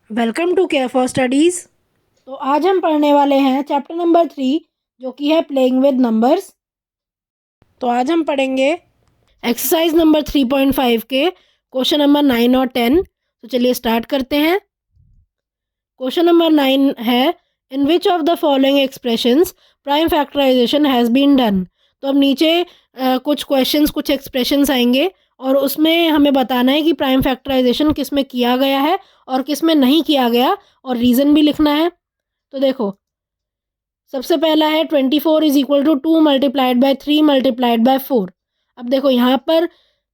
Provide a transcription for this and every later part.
Welcome to care for studies. तो आज हम पढ़ने वाले हैं चैप्टर नंबर 3 जो कि है प्लेइंग विद नंबर्स। तो आज हम पढ़ेंगे एक्सरसाइज नंबर 3.5 के क्वेश्चन नंबर 9 और 10। तो चलिए स्टार्ट करते हैं। क्वेश्चन नंबर 9 है in which of the following expressions prime factorisation has been done. तो अब नीचे कुछ क्वेश्चंस कुछ एक्सप्रेशंस आएंगे और उसमें हमें बताना है कि प्राइम फैक्टराइजेशन किस में किया गया है और किस में नहीं किया गया और रीज़न भी लिखना है। तो देखो, सबसे पहला है 24 is equal to 2 multiplied by 3 multiplied by 4। अब देखो यहाँ पर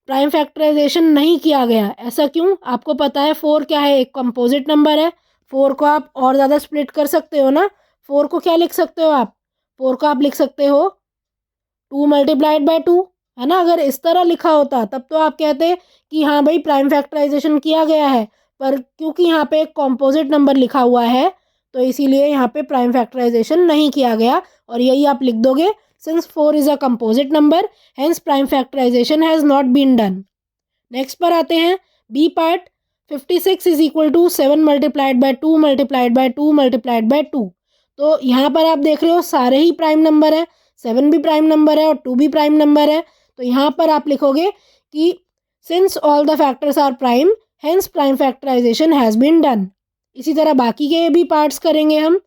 प्राइम फैक्टराइजेशन नहीं किया गया, ऐसा क्यों? आपको पता है 4 क्या है, एक कंपोजिट नंबर है। 4 को आप और ज़्यादा स्प्लिट कर सकते हो ना। 4 को क्या लिख सकते हो आप? 4 को आप लिख सकते हो 2 मल्टीप्लाइड बाई 2, है ना। अगर इस तरह लिखा होता तब तो आप कहते कि हाँ भाई प्राइम फैक्टराइजेशन किया गया है, पर क्योंकि यहाँ पे एक कॉम्पोजिट नंबर लिखा हुआ है तो इसीलिए यहाँ पे प्राइम फैक्टराइजेशन नहीं किया गया और यही आप लिख दोगे। Since 4 is a composite number hence prime factorisation has not been done. Next पर आते हैं B part. 56 is equal to 7 multiplied by 2 multiplied by 2 multiplied by 2। तो यहाँ पर आप देख रहे हो सारे ही प्राइम नंबर हैं, 7 भी प्राइम नंबर है और 2 भी प्राइम नंबर है। तो यहाँ पर आप लिखोगे कि since all the factors are prime hence prime factorisation has been done. इसी तरह बाकी के भी पार्ट्स करेंगे हम।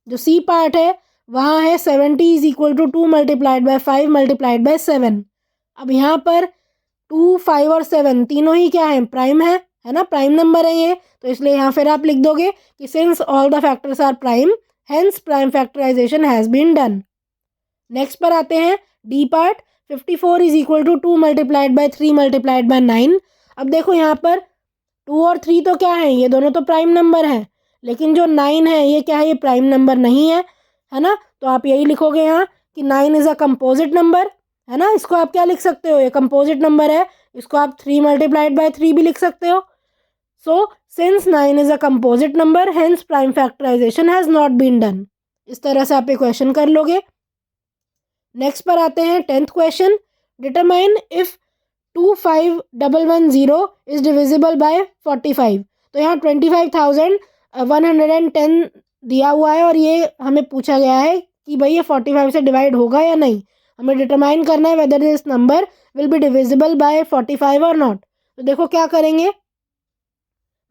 जो सी पार्ट है वहाँ है 70 is equal to 2 multiplied by 5 multiplied by 7। अब यहाँ पर 2, 5 और 7 तीनों ही क्या है, प्राइम है ना, प्राइम नंबर है ये। तो इसलिए यहाँ फिर आप लिख दोगे कि since all the factors are prime hence prime factorisation has been done. Next पर आते हैं D part. 54 is equal to 2 multiplied by 3 multiplied by 9। अब देखो यहाँ पर 2 और 3 तो क्या है, ये दोनों तो प्राइम नंबर हैं, लेकिन जो 9 है ये क्या है, ये प्राइम नंबर नहीं है ना। तो आप यही लिखोगे यहाँ कि 9 इज़ अ कंपोजिट नंबर, है ना। इसको आप क्या लिख सकते हो, ये कंपोजिट नंबर है, इसको आप 3 मल्टीप्लाइड बाई 3 भी लिख सकते हो। So since 9 is a composite number hence prime factorisation has not been done. इस तरह से आप ये क्वेश्चन कर लोगे। नेक्स्ट पर आते हैं 10th question. Determine if 25,110 is divisible by 45। तो यहाँ 25,110 दिया हुआ है और ये हमें पूछा गया है कि भाई ये 45 से डिवाइड होगा या नहीं। हमें डिटरमाइन करना है whether this number will be divisible by 45 और नॉट। तो देखो क्या करेंगे,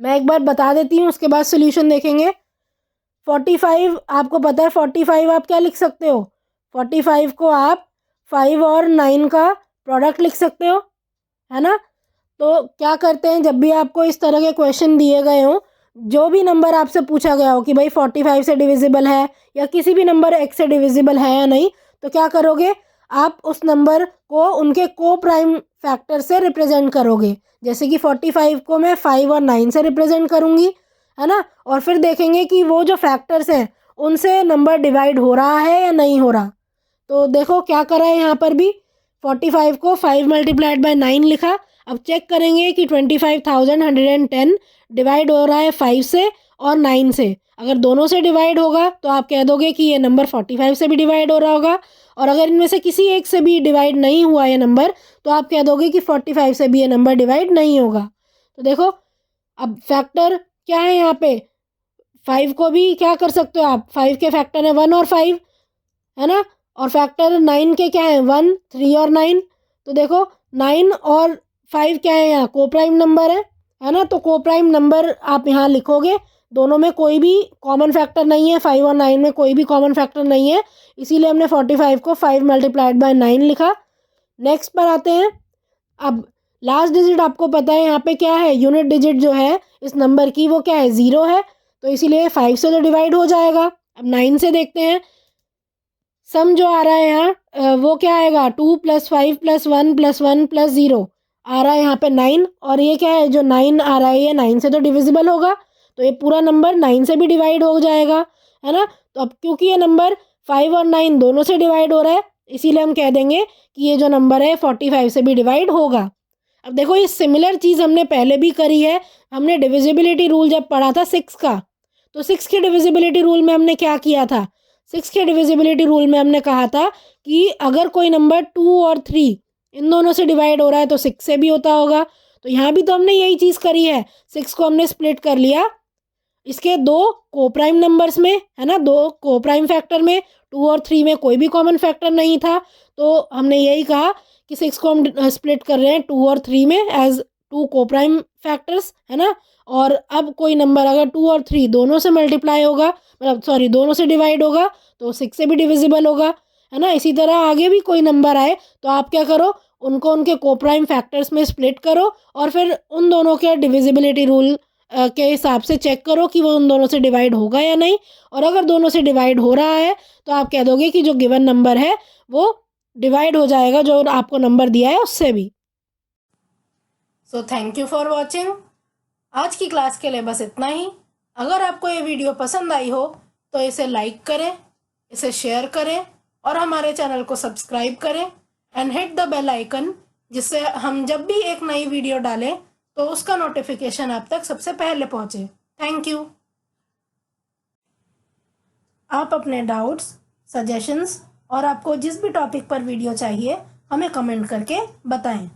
मैं एक बार बता देती हूँ, उसके बाद सोल्यूशन देखेंगे। 45 आपको पता है, 45 आप क्या लिख सकते हो, 45 को आप 5 और 9 का प्रोडक्ट लिख सकते हो, है ना। तो क्या करते हैं, जब भी आपको इस तरह के क्वेश्चन दिए गए हों, जो भी नंबर आपसे पूछा गया हो कि भाई 45 से डिविजिबल है या किसी भी नंबर x से डिविजिबल है या नहीं, तो क्या करोगे, आप उस नंबर को उनके को प्राइम फैक्टर से रिप्रेजेंट करोगे। जैसे कि 45 को मैं 5 और 9 से रिप्रेजेंट करूँगी, है ना। और फिर देखेंगे कि वो जो फैक्टर्स हैं उनसे नंबर डिवाइड हो रहा है या नहीं हो रहा। तो देखो क्या करा है, यहाँ पर भी 45 को 5 मल्टीप्लाइड बाई 9 लिखा। अब चेक करेंगे कि 25,110 डिवाइड हो रहा है 5 से और 9 से। अगर दोनों से डिवाइड होगा तो आप कह दोगे कि ये नंबर 45 से भी डिवाइड हो रहा होगा, और अगर इनमें से किसी एक से भी डिवाइड नहीं हुआ ये नंबर तो आप कह दोगे कि 45 से भी ये नंबर डिवाइड नहीं होगा। तो देखो अब फैक्टर क्या है यहाँ पे, 5 को भी क्या कर सकते हो आप, 5 के फैक्टर है 1 और 5, है ना। और फैक्टर 9 के क्या है, 1, 3 और 9। तो देखो 9 और 5 क्या है, यहाँ को प्राइम नंबर है ना। तो को प्राइम नंबर आप यहाँ लिखोगे, दोनों में कोई भी कॉमन फैक्टर नहीं है, 5 और 9 में कोई भी कॉमन फैक्टर नहीं है, इसीलिए हमने 45 को 5 मल्टीप्लाइड बाय 9 लिखा। नेक्स्ट पर आते हैं। अब लास्ट डिजिट आपको पता है यहाँ पे क्या है, यूनिट डिजिट जो है इस नंबर की वो क्या है, 0 है। तो इसीलिए 5 से तो डिवाइड हो जाएगा। अब 9 से देखते हैं, सम जो आ रहा है यहाँ वो क्या आएगा, 2 + 5 + 1 + 1 + 0 आ रहा है यहाँ पे 9। और ये क्या है, जो 9 आ रहा है ये 9 से तो डिविजिबल होगा, तो ये पूरा नंबर 9 से भी डिवाइड हो जाएगा, है ना। तो अब क्योंकि ये नंबर 5 और 9 दोनों से डिवाइड हो रहा है, इसीलिए हम कह देंगे कि ये जो नंबर है 45 से भी डिवाइड होगा। अब देखो ये सिमिलर चीज़ हमने पहले भी करी है। हमने डिविजिबिलिटी रूल जब पढ़ा था 6 का, तो 6 के डिविजिबिलिटी रूल में हमने क्या किया था, 6 के डिविजिबिलिटी रूल में हमने कहा था कि अगर कोई नंबर 2 और 3 इन दोनों से डिवाइड हो रहा है तो 6 से भी होता होगा। तो यहाँ भी तो हमने यही चीज़ करी है, 6 को हमने स्प्लिट कर लिया इसके दो कोप्राइम नंबर्स में, है ना, दो कोप्राइम फैक्टर में, 2 और 3 में कोई भी कॉमन फैक्टर नहीं था, तो हमने यही कहा कि 6 को हम स्प्लिट कर रहे हैं 2 और 3 में एज 2 कोप्राइम फैक्टर्स, है ना। और अब कोई नंबर अगर 2 और 3 दोनों से मल्टीप्लाई होगा, मतलब सॉरी दोनों से डिवाइड होगा, तो 6 से भी डिविजिबल होगा, है ना। इसी तरह आगे भी कोई नंबर आए तो आप क्या करो, उनको उनके कोप्राइम फैक्टर्स में स्प्लिट करो और फिर उन दोनों के डिविजिबिलिटी रूल के हिसाब से चेक करो कि वो उन दोनों से डिवाइड होगा या नहीं। और अगर दोनों से डिवाइड हो रहा है तो आप कह दोगे कि जो गिवन नंबर है वो डिवाइड हो जाएगा जो आपको नंबर दिया है उससे भी। So thank you for watching. आज की क्लास के लिए बस इतना ही। अगर आपको ये वीडियो पसंद आई हो तो इसे लाइक करें, इसे शेयर करें और हमारे चैनल को सब्सक्राइब करें and hit the bell icon, जिससे हम जब भी एक नई वीडियो डालें तो उसका नोटिफिकेशन आप तक सबसे पहले पहुंचे। Thank you. आप अपने डाउट्स, सजेशंस और आपको जिस भी टॉपिक पर वीडियो चाहिए हमें कमेंट करके बताएं।